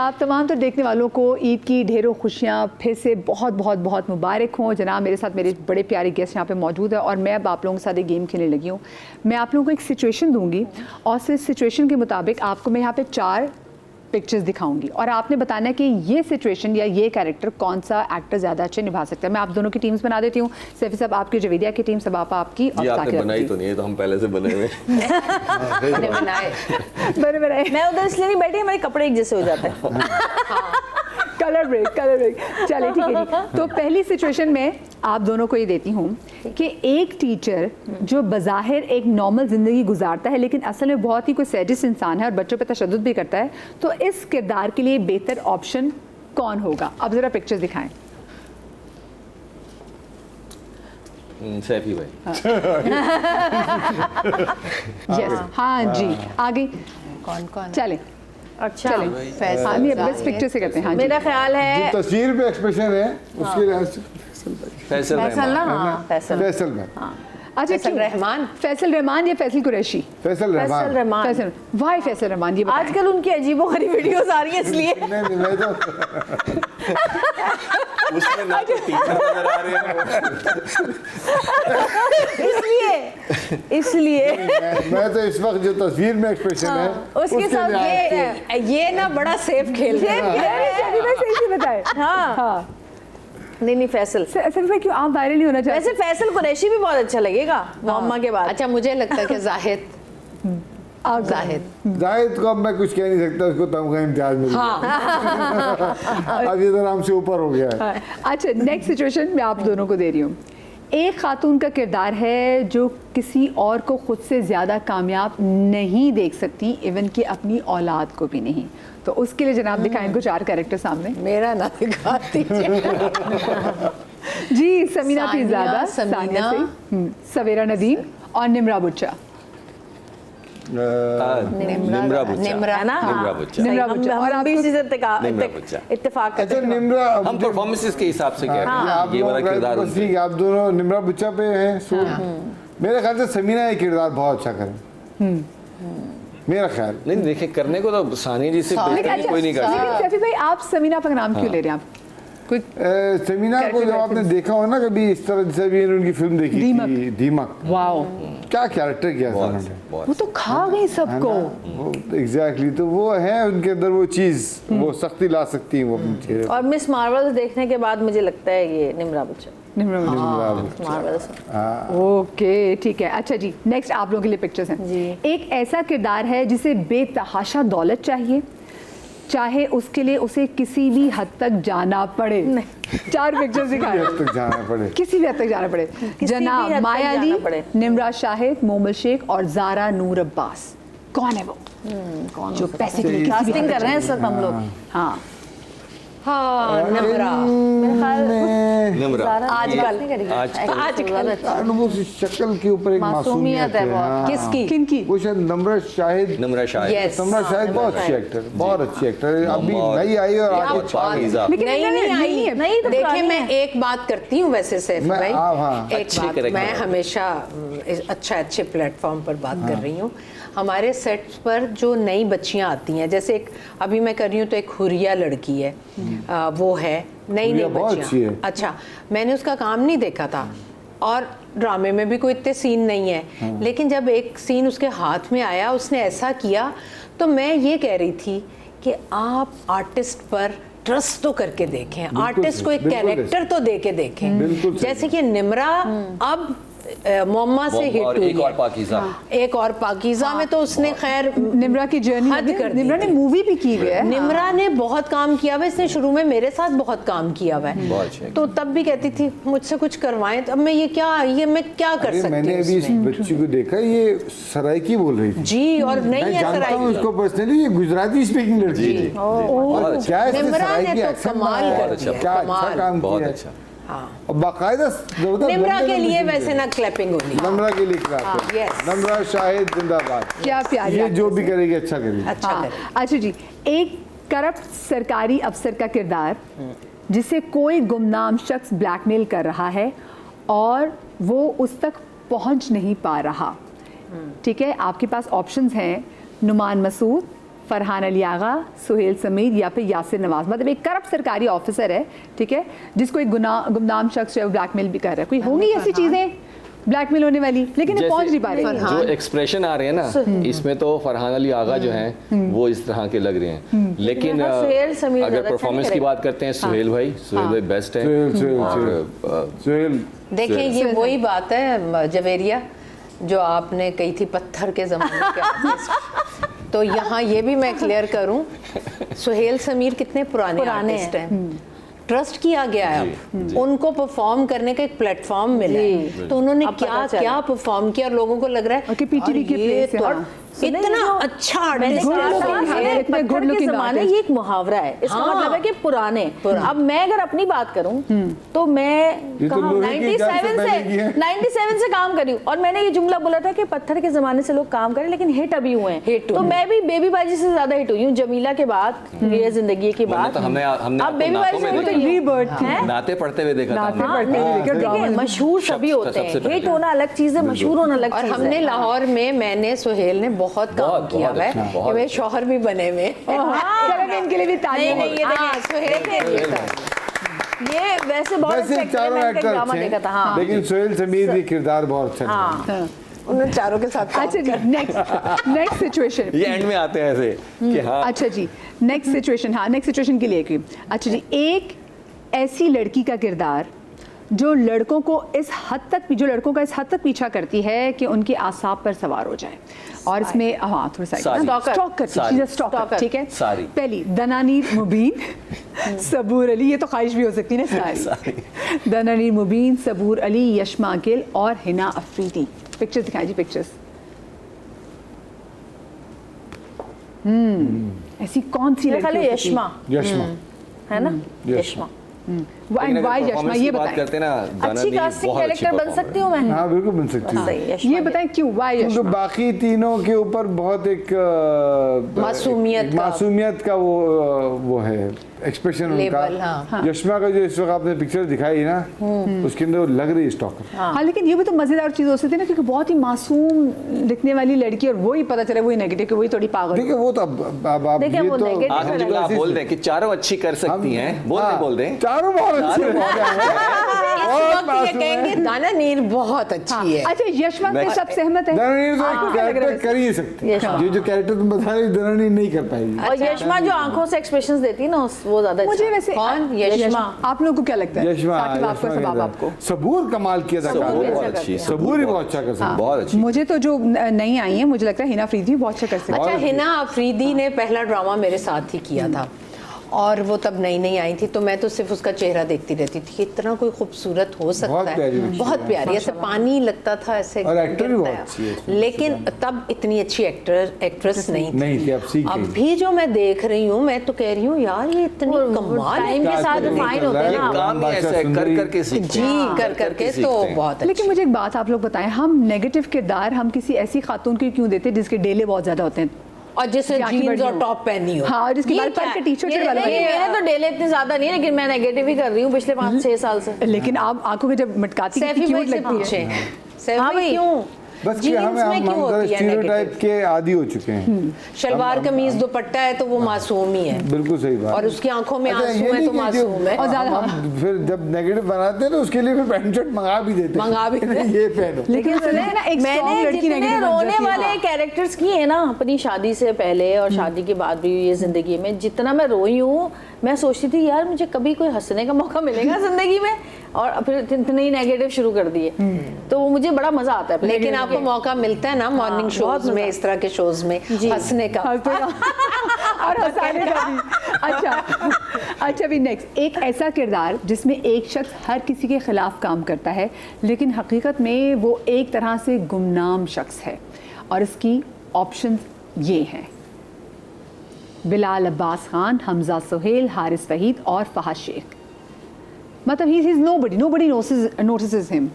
आप तमाम तो देखने वालों को ईद की ढेरों खुशियाँ फिर से बहुत बहुत बहुत मुबारक हों। जनाब मेरे साथ मेरे बड़े प्यारे गेस्ट यहाँ पे मौजूद है और मैं अब आप लोगों के साथ एक गेम खेलने लगी हूँ। मैं आप लोगों को एक सिचुएशन दूंगी और इस सिचुएशन के मुताबिक आपको मैं यहाँ पे 4 पिक्चर्स दिखाऊंगी और आपने बताना है कि ये सिचुएशन या ये कैरेक्टर कौन सा एक्टर ज़्यादा अच्छे निभा सकता है। मैं आप दोनों की टीम्स बना देती हूँ। सैफी साहब आपकी, जवेदिया की टीम, सब आपकी और आपने बनाई तो नहीं है, तो हम पहले से बने हुए बनाए। मैं उधर इसलिए नहीं बैठी, हमारे कपड़े एक जैसे हो जाते हैं। कलर ब्रेक चलिए ठीक है जी। तो पहली सिचुएशन में आप दोनों को ये देती हूँ कि एक टीचर जो बज़ाहिर एक नॉर्मल ज़िंदगी गुजारता है लेकिन असल में बहुत ही कोई सैडिस्ट इंसान है और बच्चों पे तशद्दुद भी करता है, तो इस किरदार के लिए बेहतर ऑप्शन कौन होगा? अब ज़रा पिक्चर्स दिखाएं। सैफी भाई। यस हाँ जी, आगे कौन चलें। अच्छा हाँ नहीं, बेस्ट पिक्चर से करते हैं। हाँ जी, मेरा ख्याल है जो तस्वीर पे एक्सप्रेशन है उसके लिहाज से फैसल फैसल ना, हाँ फैसल में अच्छा फैसल रहमान, फैसल रहमान या फैसल कुरैशी? फैसल फैसल रहमान। रहमान। फैसल, वाई फैसल रहमान, ये बताएं। आजकल उनकी अजीबों गरीब वीडियोस आ रही है इसलिए। नहीं मैं तो उसमें ना तो टीचर नजर आ रहे हैं इसलिए मैं तो इस वक्त जो तस्वीर में एक्सप्रेशन है उसके साथ लिहाज ये ना बड़ा सेफ खेल रहे हैं। सही बताए। हाँ नहीं फैसल। सैफी भाई क्यों आप वायरल नहीं होना चाहते? वैसे फैसल कुरैशी भी बहुत अच्छा लगेगा मोहम्मा के बाद। अच्छा मुझे लगता है कि जाहिद जाहिद को अब मैं कुछ कह नहीं सकता, उसको तमगा इम्तियाज मिल गया। अब ये तो नाम से ऊपर हो गया है। अच्छा नेक्स्ट सिचुएशन मैं आप दोनों को दे रही हूँ। एक खातून का किरदार है जो किसी और को खुद से ज़्यादा कामयाब नहीं देख सकती, इवन कि अपनी औलाद को भी नहीं। तो उसके लिए जनाब दिखाएं इनको 4 कैरेक्टर सामने। मेरा ना दिखा दीजिए। जी समीना पीरज़ादा, समीना, सवेरा नदीम और निम्रा बुच्चा। निम्रा बुच्चा है ना? निम्रा बुच्चा। निम्रा बुच्चा। और आप भी इसी से निम्रा बुच्चा। इत्तेफाक करते अच्छा हैं। निम्रा, हम परफॉर्मेंसेस के हिसाब से कह रहे हैं, आप ये वाला लोग किरदार बस ठीक है, आप दोनों निम्रा बुच्चा पे हैं। सो मेरे ख्याल से समीना ये किरदार बहुत अच्छा करे, मेरा ख्याल। नहीं देखिए, करने को तो सानिया जी से लेकिन बेहतर कोई नहीं कर लेकिन सकता। सैफी भाई आप समीना का नाम क्यों ले रहे हैं? आप कोई समीना को जब आपने देखा हो ना कभी इस तरह, जैसे भी उनकी फिल्म देखी थी दीमक, वाओ क्या कैरेक्टर किया था उन्होंने, वो तो खा गई सबको। एग्जैक्टली। तो वो है उनके अंदर वो चीज़, वो सख्ती ला सकती है वो अपने चेहरे और मिस मार्वल्स देखने के बाद मुझे लगता है ये निम्रा बुच्चा। मार्वल्स ओके ठीक है। अच्छा जी नेक्स्ट आप लोगों के लिए पिक्चर्स हैं जी। एक ऐसा किरदार है जिसे बेतहाशा दौलत चाहिए, चाहे उसके लिए उसे किसी भी हद तक जाना पड़े। 4 पिक्चर्स दिखाए। हद तक जाना पड़े, किसी भी हद तक जाना पड़े। भी जनाब हद तक माया जाना अली, पड़े। निम्रा शाहिद, मोमल शेख और ज़ारा नूर अब्बास। कौन है वो कौन जो पैसे के लिए किसी भी कास्टिंग हद कर तक रहे हैं सब हम लोग। हाँ हाँ निम्रा मेरे ख्याल निम्रा आजकल वो शक्ल के ऊपर एक मासूमियत है बहुत। किसकी? किनकी? वो शायद नम्रा शाहिद। निम्रा शाहिद। Yes. नम्रा शाहिद बहुत अच्छी एक्टर, बहुत अच्छी एक्टर। अभी नई आई और आगे पाकीज़ा। लेकिन नहीं इन्होंने- नहीं आई नहीं, तो देखिए पुरानी मैं है। एक बात करती हूँ वैसे सैफ मैं- भाई, हाँ, एक अच्छे बात character मैं है। हमेशा अच्छे प्लेटफॉर्म पर बात कर रही हूँ। हमारे सेट्स पर जो नई बच्चियाँ आती हैं, जैसे एक अभी मैं कर रही हूँ तो एक हुरिया लड़की है, वो है नई हुरिया बहुत अच्छी बच्चियाँ। है। अच्छा मैंने उसका काम नहीं देखा था और ड्रामे में भी कोई इतने सीन नहीं है, लेकिन जब एक सीन उसके हाथ में आया उसने ऐसा किया तो मैं ये कह रही थी कि आप आर्टिस्ट पर ट्रस्ट तो करके देखें, आर्टिस्ट को एक बिल्कुल कैरेक्टर तो दे के देखें। बिल्कुल सही। जैसे कि निम्रा अब मोम्मा से हिट और हुई एक और है। पाकीज़ा। एक और पाकीज़ा में तो उसने खैर निम्रा की जर्नी हद कर दी निम्रा ने थी। मूवी भी की हुई है। निम्रा ने बहुत काम किया हुआ है, इसने शुरू में मेरे साथ बहुत काम किया हुआ बहुत है, अच्छे। तो तब भी कहती थी मुझसे कुछ करवाएं, तो अब मैं ये मैं क्या कर अरे सकती मैंने हूँ अभी इस इसमें? बच्ची को देखा, ये सराइकी बोल रही थी। जी और नहीं मैं है जानता हूँ सराय उसको पर्सनली, ये गुजराती स्पीकिंग लड़की थी। और क्या इसने निम्रा ने सराइकी तो एक्सेंट कमाल बनाया, कर दिया, क्या अच्छा कमाल। काम बहुत किया। अच्छा। हाँ और बाकायदा जबरदस्त निम्रा बंदे के ने लिए मुझे वैसे दिया। ना क्लैपिंग होनी। नम्रा के लिए क्लास हाँ, है। yes। नम्रा शाहिद जिंदाबाद। क्या प्यारी ये जो actress भी है। करेगी अच्छा करेगी। अच्छा हाँ, करे। अच्छा जी एक करप्ट सरकारी अफसर का किरदार जिसे कोई गुमनाम शख्स ब्लैकमेल कर रहा है और वो उस तक पहुंच नहीं पा रहा। ठीक है आपके पास ऑप्शंस हैं नुमान मसूद, फरहान अली आगा, सुहेल समीर या फिर यासिर नवाज। मतलब एक करप्ट सरकारी ऑफिसर है, ठीक है, जिसको एक गुमनाम शख्स जो है ब्लैकमेल भी कर रहा है। कोई होंगी ऐसी चीजें ब्लैकमेल होने वाली, लेकिन ये पहुंच नहीं पा रही। जो एक्सप्रेशन आ रहे हैं ना, इसमें तो फरहान अली आगा जो हैं वो इस तरह के लग रहे हैं, लेकिन सुहेल समीर अगर ज़्यादा परफॉर्मेंस की बात करते हैं, सुहेल भाई बेस्ट है। सुहेल देखिए ये वही बात है जवेरिया जो आपने कही थी पत्थर के ज़माने के आर्टिस्ट। तो यहाँ ये भी मैं क्लियर करूं, सुहेल समीर कितने पुराने आर्टिस्ट हैं, ट्रस्ट किया गया है, अब उनको परफॉर्म करने का एक प्लेटफॉर्म मिला है, तो उन्होंने अब पता क्या चला। क्या परफॉर्म किया और लोगों को लग रहा है कि PTV के ये प्लेस से, तो हाँ। इतना अच्छा आर्टिस्ट good looking है, है, इतने good पत्थर के looking ज़माने artist। ये एक मुहावरा है, इसका हाँ। मतलब है कि पुराने। अब मैं अगर अपनी बात करूं तो मैं ये तो कहाँ लोहे की जान से 97 पहले की है। 97 से काम कर रही हूँ, और मैंने ये जुमला बोला था कि पत्थर के ज़माने से लोग काम करें लेकिन हिट अभी हुए हैं। हिट तो हुए। मैं भी बेबी बाजी से ज्यादा हिट हुई हूँ, जमीला के बाद, ये जिंदगी के वरना बाद। तो हमने अब आपको बेबी नातों बाजी में से देखा। रीबर्थ थी। हैं? नाते पढ़ते हुए देखा था नाते हमने। पढ़ते हुए देखा, देखिए drama। मशहूर सभी होते हैं, सबसे पहले। हिट होना अलग चीज है, मशहूर होना अलग और चीज है। हमने लाहौर में मैंने सुहेल ने बहुत काम बहुत, किया बहुत हुआ अच्छा, है बहुत कि मेरे अच्छा। शौहर भी बने हुए हैं। हाँ। चलो मैं इनके लिए भी तालियां। नहीं, ये हाँ, देखिए, सुहेल देखिए, के लिए ये वैसे बहुत वैसे अच्छा चारों मैंने एक्टर ड्रामा अच्छे देखा था। हाँ। हैं, लेकिन सुहेल समीर की किरदार बहुत अच्छा है। हाँ। उन्होंने चारों के साथ काम अच्छा जी, नेक्स्ट सिचुएशन। ये एंड में आते हैं ऐसे कि हाँ अच्छा जी, नेक्स्ट सिचुएशन। हाँ, नेक्स्ट सिचुएशन के लिए की। अच्छा जी, एक ऐसी लड़की का किरदार जो लड़कों को इस हद तक पीछा करती है कि उनके आसाब पर सवार हो जाए। और इसमें हाँ थोड़ा सा सारी। स्टॉक करती सारी। है, स्टॉकर, ठीक है। सारी। पहली दनानीर मुबीन, सबूर अली, ये तो ख्वाहिश भी हो सकती है ना, सारी। दनानीर मुबीन, सबूर अली, यशमा गिल और हिना अफरीदी। पिक्चर्स दिखाई जी, पिक्चर्स। ऐसी कौन सी मेरे ख्याल है लड़की हो सकती है? यशमा यशमा है ना, यशमा। यशमा लेकिन अगर वाई यशमा, performance ये की बात बताएं। करते हैं ना, दाना अच्छी दी कास्टिंग बहुत अच्छी कैरेक्टर बन performer सकती हूँ मैं। हाँ बिल्कुल बन सकती है, सही, यशमा ये गिल। बताएं क्यों, वाई क्योंकि यशमा? बाकी तीनों के ऊपर बहुत एक मासूमियत का वो है एक्सप्रेशन लेबल, उनका। हाँ। यशमा का जो इस वक्त आपने पिक्चर दिखाई ना, उसके अंदर वो लग रही है स्टॉकर। हाँ, लेकिन ये भी तो मजेदार चीज हो सकती है ना, क्योंकि बहुत ही मासूम दिखने वाली लड़की और वही पता चले वही नेगेटिव कि वही थोड़ी पागल। ठीक है, वो तो अब आप देखिए, ये वो तो negative आखिरी जुमला आप बोल दें कि चारों अच्छी कर सकती हैं, बोल दें चारों बहुत अच्छे हैं। इस बहुत वक्त ये मासूम कहेंगे है। दाना नीर बहुत हाँ, अच्छी है। अच्छा यशमा के सब सहमत है? दरानी तो आपको क्या लग रहा कैरेक्टर है? कर ही सकती है, यशमा। ये जो कैरेक्टर तुम बता रही दरानी नहीं कर पाएगी। और यशमा जो आंखों से एक्सप्रेशंस देती है ना, वो ज्यादा मुझे अच्छा। वैसे कौन? यशमा। आप लोगों को क्या लगता है? यशमा साकिब, आपका यशमा सवाब के आपको। अंदर। सबूर कमाल किया था, सबूर अच्छा बहुत करती अच्छी है। सबूर ही बहुत अच्छा कर सकती है। बहुत अच्छी। मुझे तो जो नई आई है, मुझे लगता है हिना अफरीदी भी बहुत अच्छा कर सकती है। अच्छा, और- हिना अफरीदी ने पहला ड्रामा मेरे साथ ही किया था और वो तब नई नई आई थी, तो मैं तो सिर्फ उसका चेहरा देखती रहती थी कि इतना कोई खूबसूरत हो सकता बहुत है। प्यारी लड़की बहुत है। प्यारी, ऐसे पानी लगता था ऐसे और एक्टर भी गिरता बहुत है। अच्छी है इसमें। लेकिन तब इतनी अच्छी एक्ट्रेस नहीं नहीं थी, अब सीख गई। अभी जो मैं देख रही हूँ, मैं तो कह रही हूँ यार ये इतनी कमाल है। टाइम के साथ क्या रिफाइन होते हैं ये ना। काम ही ऐसा है, कर करके सीखते जी हैं। कर करके तो सीखते हैं। बहुत लेकिन अच्छी। मुझे एक बात आप लोग बताएं, हम नेगेटिव किरदार हम किसी ऐसी खातून को क्यों देते हैं जिसके डेले बहुत ज्यादा होते हैं? और जिसने आंखें जीन्स बड़ी और हो। टॉप पहनी हो। हाँ, और जिसके ये बाल क्या पर के है? टी-शर्ट ये- वाले ये- बने। मेरे तो डेले इतने ज्यादा नहीं है, लेकिन मैं नेगेटिव ही कर रही हूँ पिछले 5-6 साल से। लेकिन आप आंखों के जब मटकाती सैफी कितनी भाई क्यूट से लगती पूछे है। सैफी हाँ भाई। क्यों बस कि जीन्स हम में क्यों होती है स्टीरियोटाइप नेगेटिव? के आदी हो चुके हैं। शलवार कमीज दुपट्टा है तो वो मासूम ही है, बिल्कुल सही बात। और उसकी आंखों में अच्छा, आंसू ये है नहीं तो कि जो मासूम है। और ज्यादा- हम फिर जब नेगेटिव बनाते हैं तो उसके लिए फिर पैंट शर्ट मंगा भी देते हैं। मंगा भी देते हैं। ये पहनो। लेकिन सुने ना, एक strong मैंने लड़की जितने negative बन रोने जाती है। वाले कैरेक्टर्स किए हैं ना अपनी शादी से पहले और शादी के बाद भी ये जिंदगी में, जितना मैं रोई हूँ, मैं सोचती थी यार मुझे कभी कोई हंसने का मौका मिलेगा जिंदगी में, और फिर इतने ही नेगेटिव शुरू कर दिए। तो वो मुझे बड़ा मजा आता है। लेकिन आपको मौका मिलता है ना मॉर्निंग शोज में, इस तरह के शोज में हंसने का। और हंसाने का भी। अच्छा भी नेक्स्ट, एक ऐसा किरदार जिसमें एक शख्स हर किसी के खिलाफ काम करता है, लेकिन हकीकत में वो एक तरह से गुमनाम शख्स है, और इसकी ऑप्शंस ये हैं: बिलाल अब्बास खान, हमजा सुहेल, हारिस वहीद और फहद शेख। मतलब he is nobody notices him,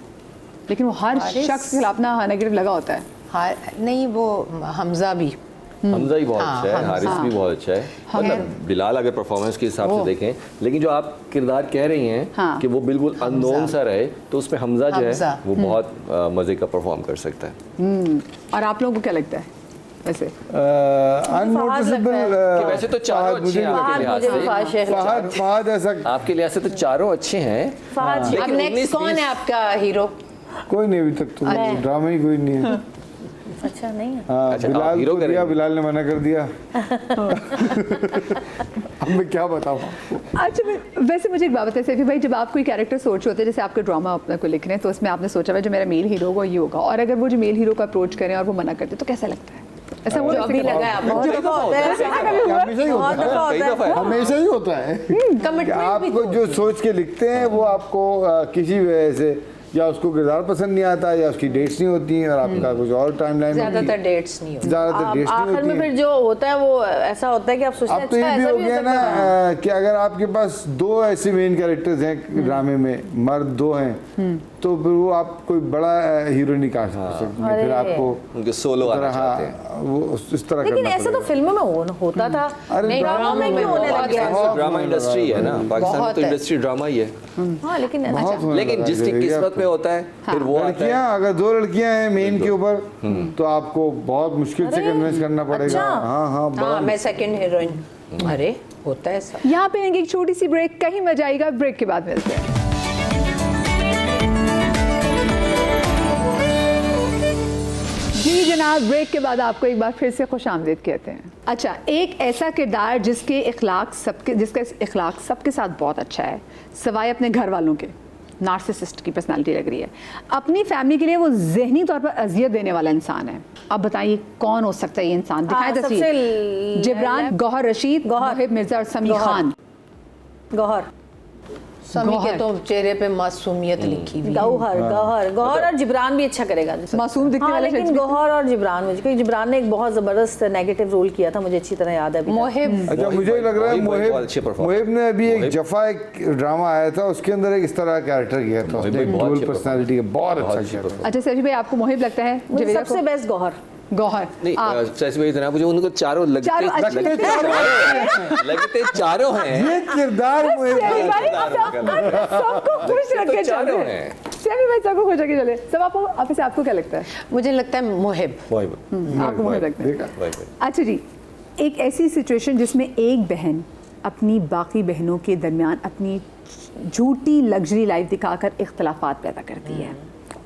लेकिन वो हर शख्स के खिलाफ ना नेगेटिव लगा होता है। हाँ, नहीं वो हमजा भी हमजा ही बहुत हाँ, अच्छा है, हारिस भी बहुत अच्छा है। मतलब बिलाल अगर परफॉर्मेंस के हिसाब से देखें, लेकिन जो आप किरदार कह रही हैं हाँ। कि वो बिल्कुल अननोन सा रहे, तो उसमें हमजा जो है हमजा। वो बहुत मज़े का परफॉर्म कर सकता है। और आप लोगों को क्या लगता है? वैसे? अननोटिसेबल कि वैसे तो चारों अच्छे हैं आपके लिहाज से। फहद ऐसा आपके लिहाज से तो चारों अच्छे हैं, फहद अब लेकिन नेक्स्ट कौन है आपका हीरो? कोई नहीं अभी तक, तो ड्रामा ही कोई नहीं है। अच्छा नहीं है। हाँ, अच्छा, बिलाल आप हीरो को दिया, करेंगे। बिलाल ने मना कर दिया। अब मैं क्या बताऊँ? अच्छा वैसे मुझे एक बात बताइए सैफी भाई, जब आप कोई कैरेक्टर सोच रहे होते हैं, जैसे आपके ड्रामा अपने को लिख रहे हैं, तो उसमें आपने सोचा हुआ जो मेरा मेल हीरो होगा ये होगा, और अगर वो जो मेल हीरो को अप्रोच करें और वो मना करते तो कैसा लगता है? ऐसा वो जो अभी लगा है आपको? हमेशा ही होता है, कई दफा है। हमेशा ही होता है कि कमिटमेंट भी आपको जो सोच के लिखते हैं वो आपको किसी वजह से या उसको किरदार पसंद नहीं आता या उसकी डेट्स नहीं होती हैं और आपका कुछ और टाइमलाइन ज्यादातर डेट्स नहीं होती। ज़्यादातर डेट्स नहीं आखिर में होती फिर हैं। जो होता है वो ऐसा होता है कि आप सोचते हैं अब तो ये अच्छा भी ऐसा हो भी हो गया सकता ना है। कि अगर आपके पास दो ऐसे मेन कैरेक्टर्स हैं ड्रामे में, मर्द दो हैं, तो फिर वो आप कोई बड़ा हीरो नहीं कास्ट कर सकते हैं। फिर आपको उनके सोलो आना चाहते हैं। हाँ, वो इस तरह लेकिन करना ऐसा तो पड़ेगा। फिल्मों में होता था। अरे नहीं, ड्रामा में क्यों होने लग गया? बहुत ड्रामा होने इंडस्ट्री लगा है ना, पाकिस्तान में बहुत तो है। इंडस्ट्री ड्रामा ही है। हाँ लेकिन बहुत होने लेकिन लगा जिसकी है, किस्मत में होता है फिर वो आता है। लड़कियां, अगर दो लड़कियां हैं मेन के ऊपर तो आपको बहुत मुश्किल से कन्विंस करना पड़ेगा। अच्छा। हाँ हाँ हाँ, मैं सेकंड हीरोइन। अरे होता है ऐसा। यहाँ पे लेंगे एक छोटी सी ब्रेक, कहीं मजा आएगा, ब्रेक के बाद मिलते हैं। जी जनाब, ब्रेक के बाद आपको एक बार फिर से खुश आमदीद कहते हैं। अच्छा, एक ऐसा किरदार जिसका इखलाक सबके साथ बहुत अच्छा है, सिवाय अपने घर वालों के, नार्सिसिस्ट की पर्सनालिटी लग रही है, अपनी फैमिली के लिए वो जहनी तौर पर अजियत देने वाला इंसान है। अब बताइए कौन हो सकता है ये इंसान? दिखाएं तस्वीर। सबसे जिब्रान, गौहर रशीद, मोहिब मिर्जा और समी खान। गौहर समी के तो चेहरे पे मासूमियत लिखी हुई है। गौहर और जिब्रान भी अच्छा करेगा। मासूम दिखने हाँ, वाले लेकिन शख्स भी। गौहर और जिब्रान, मुझे क्योंकि जिब्रान ने एक बहुत जबरदस्त नेगेटिव रोल किया था, मुझे अच्छी तरह याद है अभी तक। मोहिब अच्छा, मुझे लग रहा है मोहिब बहुत अच्छे performance। मोहिब ने अभी एक जफा एक ड्रामा आया था, उसके अंदर एक इस तरह का कैरेक्टर किया था मोहिब उसने, भी बहुत डुअल अच्छे पर्सनालिटी का बहुत अच्छा अच्छे किया था। अच्छा सैफी भाई, आपको मोहिब लगता है? मुझे जवेदा सबसे को? बेस्ट गौहर। गौहर नहीं सच में इतना मुझे उनको चारों लगते चारों अच्छे लगते चारों हैं। ये किरदार मोहिब सैफी का भाई, है। सबको खुश रख के चारों चले। हैं। सैफी भाई सबको खुश रख के चले। सब आपको क्या लगता है? मुझे लगता है मोहिब। आपको मोहिब लगता है? देखा? अच्छा जी, एक ऐसी सिचुएशन जिसमें एक बहन अपनी बाकी बहनों के दरमियान अपनी झूठी लग्जरी लाइफ दिखाकर इख्तलाफात पैदा करती है,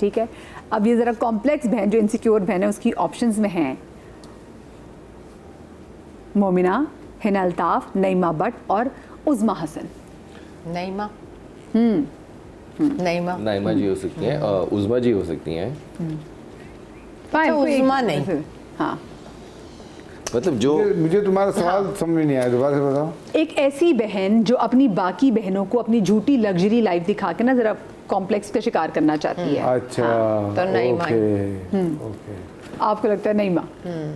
ठीक है? अब ये ज़रा कॉम्प्लेक्स बहन, जो इनसिक्योर बहन है, उसकी ऑप्शंस में हैं मोमिना, हिना अल्ताफ, नईमा भट्ट और उज़मा हसन। नईमा। नईमा। नाइमा जी हो सकती हैं, उज़मा जी हो सकती हैं। फाइन, कोई एक- उज़मा नहीं। हाँ, मतलब जो मुझे तुम्हारा सवाल समझ में नहीं आया, दोबारा से बताओ। एक ऐसी बहन जो अपनी बाकी बहनों को अपनी झूठी लग्जरी लाइफ दिखा के ना ज़रा कॉम्प्लेक्स का शिकार करना चाहती है। अच्छा, तो नईमा। ओके। आपको लगता है नईमा?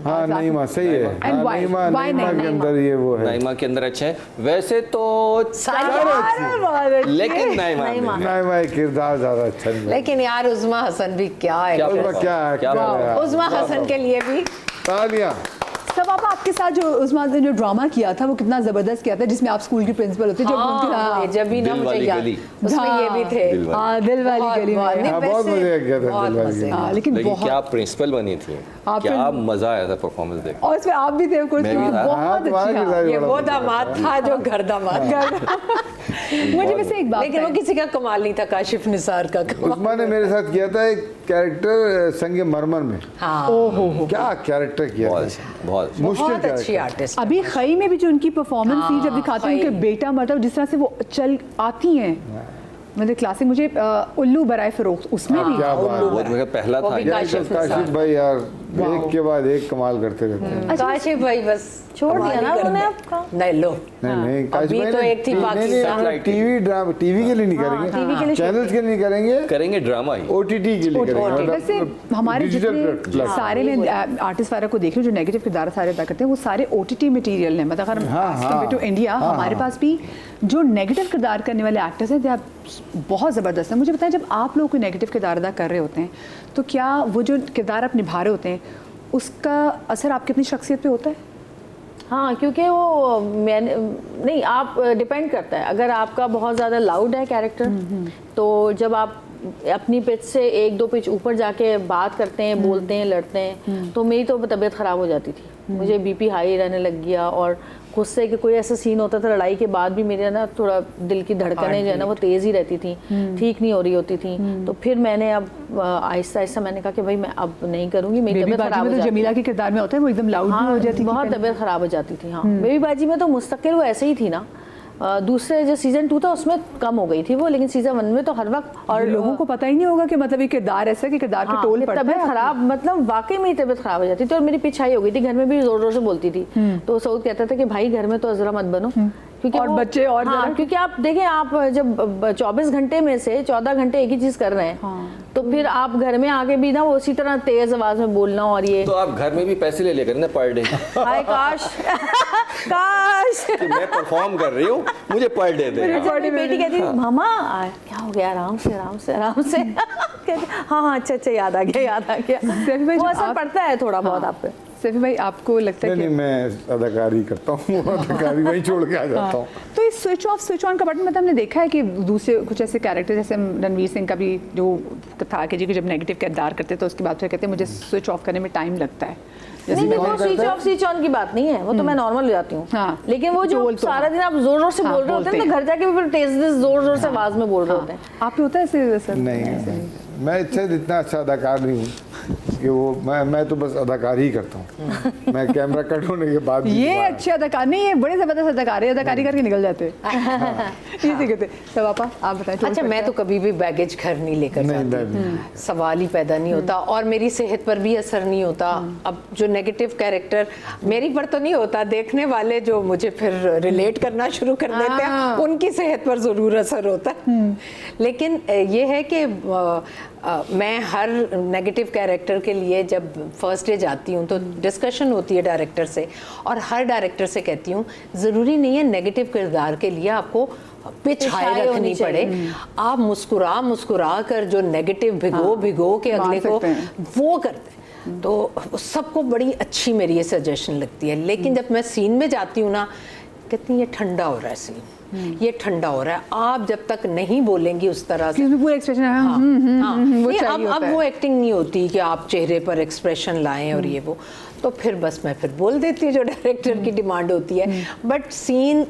हाँ, नईमा सही है। And हाँ, why? नईमा Why नईमा के नईमा? अंदर ये वो है। नाइमा के अंदर अच्छा है वैसे तो, लेकिन लेकिन नाइमा नईमा का किरदार ज्यादा अच्छा नहीं है। लेकिन यार उज़मा हसन भी क्या है। क्या उसका क्या है, क्या क्या है? उज़मा हसन के लिए भी तालियां। सब आपके साथ जो उस्मा ने जो ड्रामा किया था वो कितना जबरदस्त किया था, जिसमें आप स्कूल के प्रिंसिपल होते, हाँ, जब भी ना दिल मुझे वाली याद, गली। उसमें ये भी थे। दिल वाली। हाँ, दिल वाली बहुत- गली बहुत- में। नहीं, हाँ, बहुत वैसे मजे किया था बहुत दिल वाली मजे। गली। हाँ, लेकिन लेकिन बहुत, क्या प्रिंसिपल बनी थी, आप क्या फिर- मजा आया था परफॉर्मेंस देख। और इसमें आप भी थे of course, मैं भी था। हाँ, बहुत तुम्हारा अच्छी। किरदार ये बड़ा वो अच्छा था। दामाद था जो घर दामाद था। मुझे वैसे एक बात लेकिन वो बताएं। किसी का कमाल नहीं था, काशिफ निसार का कमाल। उस्मा ने मेरे साथ किया था एक कैरेक्टर संगे मरमर में। हाँ, क्या कैरेक्टर किया बहुत था, अच्छा, बहुत मुश्किल बहुत अच्छी कैरेक्टर। आर्टिस्ट। अभी खई में भी जो उनकी परफॉर्मेंस थी, जब दिखाते हैं खई। उनके बेटा मतलब जिस तरह से वो चल आती हैं, मतलब क्लासिक। मुझे उल्लू बराए फिरोज उसमें भी क्या बात वो तो मेरा पहला वो था भी ये। काशिफ काशिफ भाई यार एक के बाद एक कमाल करते रहते हैं। काशिफ भाई बस छोड़ दिया कमाल ना ही उन्होंने करते। आपका। नहीं लो, नहीं नहीं काशिफ अभी भाई तो ने- एक थी नहीं, पाकिस्तान। नहीं, टीवी ड्रामा, टीवी के लिए नहीं टीवी के करेंगे, लिए चैनल्स के लिए नहीं करेंगे, करेंगे ड्रामा ही। ओटीटी के लिए करेंगे। वैसे हमारे जितने सारे मैं आर्टिस्ट वाले को देख रही हूँ जो नेगेटिव किरदार सारे अदा करते हैं, वो सारे ओटीटी मटेरियल हैं। मतलब अगर कंपेयर टू इंडिया, हमारे पास भी जो नेगेटिव किरदार करने वाले एक्टर्स हैं, they are बहुत ज़बरदस्त हैं। मुझे बताएं, जब आप लोग कोई नेगेटिव किरदार अदा कर रहे होते हैं, तो क्या वो जो किरदार आप निभा रहे होते हैं उसका असर आपकी अपनी शख्सियत पे होता है? हाँ, क्योंकि वो मैंने नहीं, आप डिपेंड करता है। अगर आपका बहुत ज़्यादा लाउड है कैरेक्टर, तो जब आप अपनी पिच से 1-2 पिच ऊपर जाके बात करते हैं, बोलते हैं, लड़ते हैं, तो मेरी तो तबीयत ख़राब हो जाती थी। मुझे बीपी हाई रहने लग गया, और गुस्से के कोई ऐसा सीन होता था लड़ाई के बाद भी मेरे ना थोड़ा दिल की धड़कनें जो है ना वो तेज़ ही रहती थी, ठीक नहीं हो रही होती थी। तो फिर मैंने अब आहिस्ता आहिस्ता मैंने कहा कि भाई मैं अब नहीं करूँगी, मेरी तबीयत ख़राब हो तो जाती जमीला के किरदार में होता है वो एकदम लाउड हाँ, हो जाती थी, बहुत तबीयत ख़राब हो जाती थी। हाँ, बेबी बाजी में तो मुस्तकिल वो ऐसे ही थी ना। दूसरे जो सीज़न 2 था उसमें कम हो गई थी वो, लेकिन सीज़न 1 में तो हर वक्त, और लोगों को पता ही नहीं होगा कि मतलब ये किरदार ऐसा कि किरदार पे टोल पड़ता है। तबीयत खराब, मतलब वाकई मेरी तबीयत खराब हो जाती थी, और मेरी पिच हाई हो गई थी, घर में भी जोर जोर से बोलती थी। तो सऊद कहता था कि भाई घर में तो अजरा मत बनो, क्योंकि और बच्चे और हाँ, क्योंकि आप देखें, आप जब 24 घंटे में से 14 घंटे एक ही चीज कर रहे हैं, तो फिर आप घर में आके भी ना वो उसी तरह तेज आवाज में बोलना, और ये तो आप घर में भी पैसे ले लिया करें ना पर डे हाय काश काश। कि मैं परफॉर्म कर रही हूँ, मुझे पर डे दे। मेरी बेटी कहती थी मामा क्या हो गया, आराम से आराम से आराम से। कहती, हाँ हाँ अच्छा अच्छा, याद आ गया याद आ गया। वो असर पड़ता है थोड़ा बहुत आप पे। सैफी भाई आपको लगता है नहीं, मैं अदाकारी करता हूँ, अदाकारी वहीं छोड़ के आ जाता हूँ। तो इस स्विच ऑफ स्विच ऑन का बटन मतलब हमने देखा है कि दूसरे कुछ ऐसे कैरेक्टर जैसे रणवीर सिंह का भी जो था कि जी जब नेगेटिव किरदार करते तो उसके बाद फिर कहते हैं मुझे स्विच ऑफ करने में टाइम लगता है। नहीं नहीं, वो स्विच ऑफ स्विच ऑन की बात नहीं है, वो तो मैं नॉर्मल हो जाती हूँ। हाँ, लेकिन वो जो सारा दिन आप जोर जोर से बोल रहे होते हैं तो घर जाके भी फिर तेज जोर जोर से आवाज में बोल रहे होते हैं। आप पे होता है ऐसे सर? नहीं, मैं इतना अच्छा अदाकार नहीं हूँ कि वो मैं तो बस अदाकारी ही करता हूँ। मैं कैमरा कट होने के बाद ये अच्छे अदाकार नहीं है, बड़े जबरदस्त अदाकार है, अदाकारी करके निकल जाते हैं। ये कहते सब आपा आप बताएं। अच्छा, मैं तो कभी भी बैगेज घर नहीं लेकर जाती, सवाल ही पैदा नहीं होता, और मेरी सेहत पर भी असर नहीं होता। अब जो नेगेटिव कैरेक्टर मेरी पर तो नहीं होता, देखने वाले जो मुझे फिर रिलेट करना शुरू कर देते हैं उनकी सेहत पर ज़रूर असर होता है। लेकिन ये है कि मैं हर नेगेटिव कैरेक्टर के लिए जब फर्स्ट डे जाती हूँ तो डिस्कशन होती है डायरेक्टर से, और हर डायरेक्टर से कहती हूँ ज़रूरी नहीं है नेगेटिव किरदार के लिए आपको पिच हाई रखनी पड़े। आप मुस्कुरा मुस्कुरा कर जो नेगेटिव भिगो के अगले को वो करते हैं, तो सबको बड़ी अच्छी मेरी ये सजेशन लगती है। लेकिन जब मैं सीन में जाती हूँ ना, कहती हैं ये ठंडा हो रहा है सीन, ये ठंडा हो रहा है, आप जब तक नहीं बोलेंगी उस तरह से, पूरा एक्सप्रेशन अब वो एक्टिंग नहीं होती कि आप चेहरे पर एक्सप्रेशन लाएं और ये वो, तो फिर बस मैं फिर बोल देती हूँ जो डायरेक्टर की डिमांड होती है। बट सीन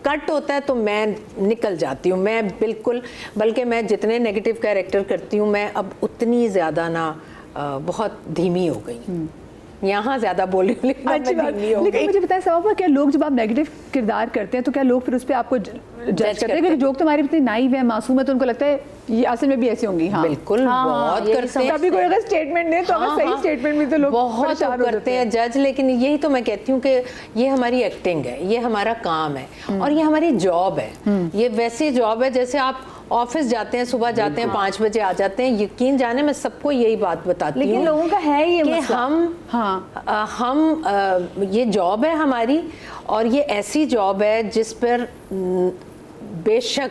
कट होता है तो मैं निकल जाती हूँ, मैं बिल्कुल, बल्कि मैं जितने नेगेटिव कैरेक्टर करती हूँ मैं अब उतनी ज़्यादा ना बहुत धीमी हो गई, यहाँ ज़्यादा बोली अच्छी बात। लेकिन मुझे बताया सवाब, क्या लोग जब आप नेगेटिव किरदार करते हैं तो क्या लोग फिर उस पर आपको जज करते हैं? क्योंकि जोक तुम्हारी इतनी नाइव है, मासूम है, तो उनको लगता है ये असल में भी ऐसी होंगी। हाँ बिल्कुल, बहुत करते हैं। कभी कोई अगर स्टेटमेंट दे तो अगर सही स्टेटमेंट भी तो लोग बहुत करते हैं जज। लेकिन यही तो मैं कहती हूँ कि ये हमारी एक्टिंग है, ये हमारा काम है, और ये हमारी जॉब है। ये वैसी जॉब है जैसे आप ऑफिस जाते हैं, सुबह जाते हैं 5 बजे आ जाते हैं। यकीन जाने मैं सबको यही बात बताती हूँ, लेकिन लोगों का है ये कि मसला। हम ये जॉब है हमारी, और ये ऐसी जॉब है जिस पर बेशक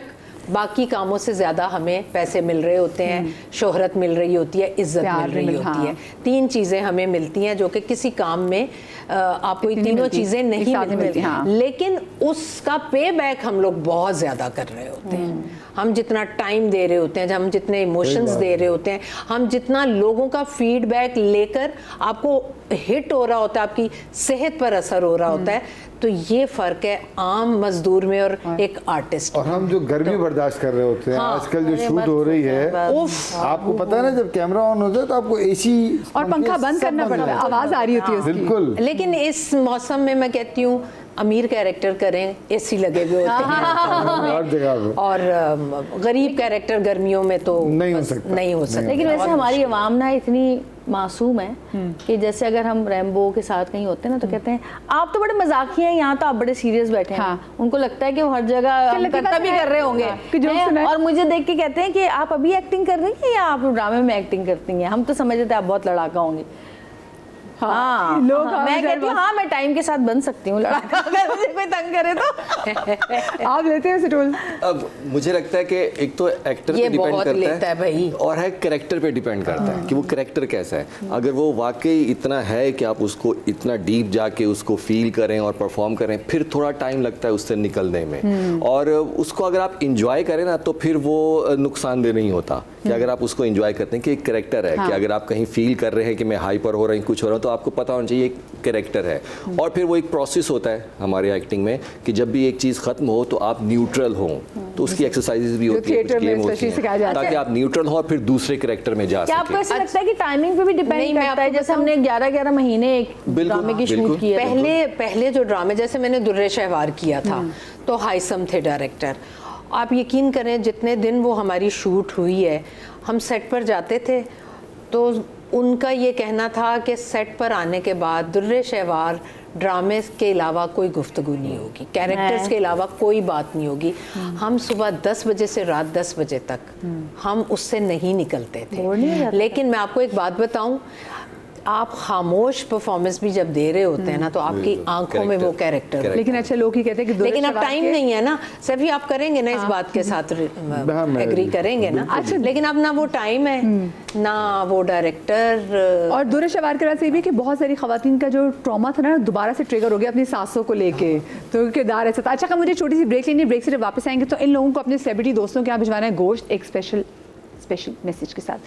बाकी कामों से ज़्यादा हमें पैसे मिल रहे होते हैं, शोहरत मिल रही होती है, इज्जत मिल रही होती है। 3 चीज़ें हमें मिलती हैं जो कि किसी काम में आपको ये तीनों चीज़ें नहीं मिलती। लेकिन उसका पे बैक हम लोग बहुत ज़्यादा कर रहे होते हैं। हम जितना टाइम दे रहे होते हैं, हम जितने इमोशंस दे रहे होते हैं, हम जितना लोगों का फीडबैक लेकर आपको हिट हो रहा होता है, आपकी सेहत पर असर हो रहा होता है, तो ये फ़र्क है आम मजदूर में और एक आर्टिस्ट। और हम जो गर्मी बर्दाश्त कर रहे होते हैं, आजकल जो शूट हो रही है, आपको पता है ना, जब कैमरा ऑन होता है तो आपको एसी और पंखा बंद करना पड़ता है, आवाज आ रही होती है उसकी। बिल्कुल। लेकिन इस मौसम में मैं कहती हूँ अमीर कैरेक्टर करें, एसी लगे हुए होते हैं हर जगह पे। और गरीब कैरेक्टर गर्मियों में तो नहीं हो सकता। लेकिन वैसे हमारी आवाम ना इतनी मासूम है कि जैसे अगर हम रैम्बो के साथ कहीं होते हैं ना तो कहते हैं आप तो बड़े मजाकी हैं, यहाँ तो आप बड़े सीरियस बैठे हैं। उनको लगता है कि वो हर जगह करता भी कर रहे होंगे, और मुझे देख के कहते हैं कि आप अभी एक्टिंग कर रही हैं या आप ड्रामे में एक्टिंग करती हैं, हम तो समझ रहे थे आप बहुत लड़ाका होंगे। हाँ लोग हाँ, मैं कहती हूँ हाँ मैं टाइम के साथ बन सकती हूँ लड़ाका, अगर मुझे कोई तंग करे तो। आप लेते हैं सिटोल? अब मुझे लगता है कि एक तो एक्टर ये पे डिपेंड बहुत करता लेता है भाई। और है कैरेक्टर पे डिपेंड करता है कि वो कैरेक्टर कैसा है। अगर वो वाकई इतना है कि आप उसको इतना डीप जाके उसको फील करें और परफॉर्म करें, फिर थोड़ा टाइम लगता है उससे निकलने में। और उसको अगर आप इंजॉय करें ना तो फिर वो नुकसानदेह नहीं होता। कि अगर आप उसको एंजॉय करते हैं कि एक कैरेक्टर है, कि अगर आप कहीं फील कर रहे हैं कि मैं हाइपर हो रहा हूँ, कुछ हो रहा हूँ, तो आपको पता होना चाहिए एक कैरेक्टर है। और फिर वो एक प्रोसेस होता है हमारी एक्टिंग में कि जब भी एक चीज़ खत्म हो तो आप न्यूट्रल हो, तो उसकी एक्सरसाइजेज भी होती है, थिएटर कुछ में गेम होती स्पेशली सिखाया जाता है, ताकि आप न्यूट्रल हो और फिर दूसरे कैरेक्टर में जा क्या आपको सकें। ऐसा लगता है कि टाइमिंग पे भी नहीं, डिपेंड मैं करता है? आपको जैसे हमने 11-11 महीने एक बिल्कुल, ड्रामे की बिल्कुल। शूट की है। पहले जो ड्रामे, जैसे मैंने दुर्रे शहवार किया था, तो हाइसम थे डायरेक्टर। आप यकीन करें जितने दिन वो हमारी शूट हुई है, हम सेट पर जाते थे तो उनका ये कहना था कि सेट पर आने के बाद दुर्रे शहवार ड्रामे के अलावा कोई गुफ्तगू नहीं होगी, कैरेक्टर्स के अलावा कोई बात नहीं होगी। हम सुबह 10 बजे से रात 10 बजे तक हम उससे नहीं निकलते थे। लेकिन मैं आपको एक बात बताऊं, आप खामोश परफॉर्मेंस भी जब दे रहे होते हैं ना, तो आपकी आंखों में वो कैरेक्टर। लेकिन अच्छा लोग ही कहते हैं कि दुर्रे लेकिन अब शहवार टाइम के- नहीं है ना, सभी आप करेंगे ना इस बात के साथ, मैं एग्री करेंगे ना। अच्छा, लेकिन अब ना वो टाइम है ना वो डायरेक्टर। और दुर्रे शहवार के रात ये भी है कि बहुत सारी खवातीन का जो ट्रॉमा था ना दोबारा से ट्रिगर हो गया अपनी सासों को लेके, तो किरदार ऐसा था। अच्छा, मुझे छोटी सी ब्रेक लेनी है, ब्रेक से जब वापस आएंगे तो इन लोगों को अपने सेलिब्रिटी दोस्तों के यहाँ भिजवाना है गोश्त, एक स्पेशल मैसेज के साथ।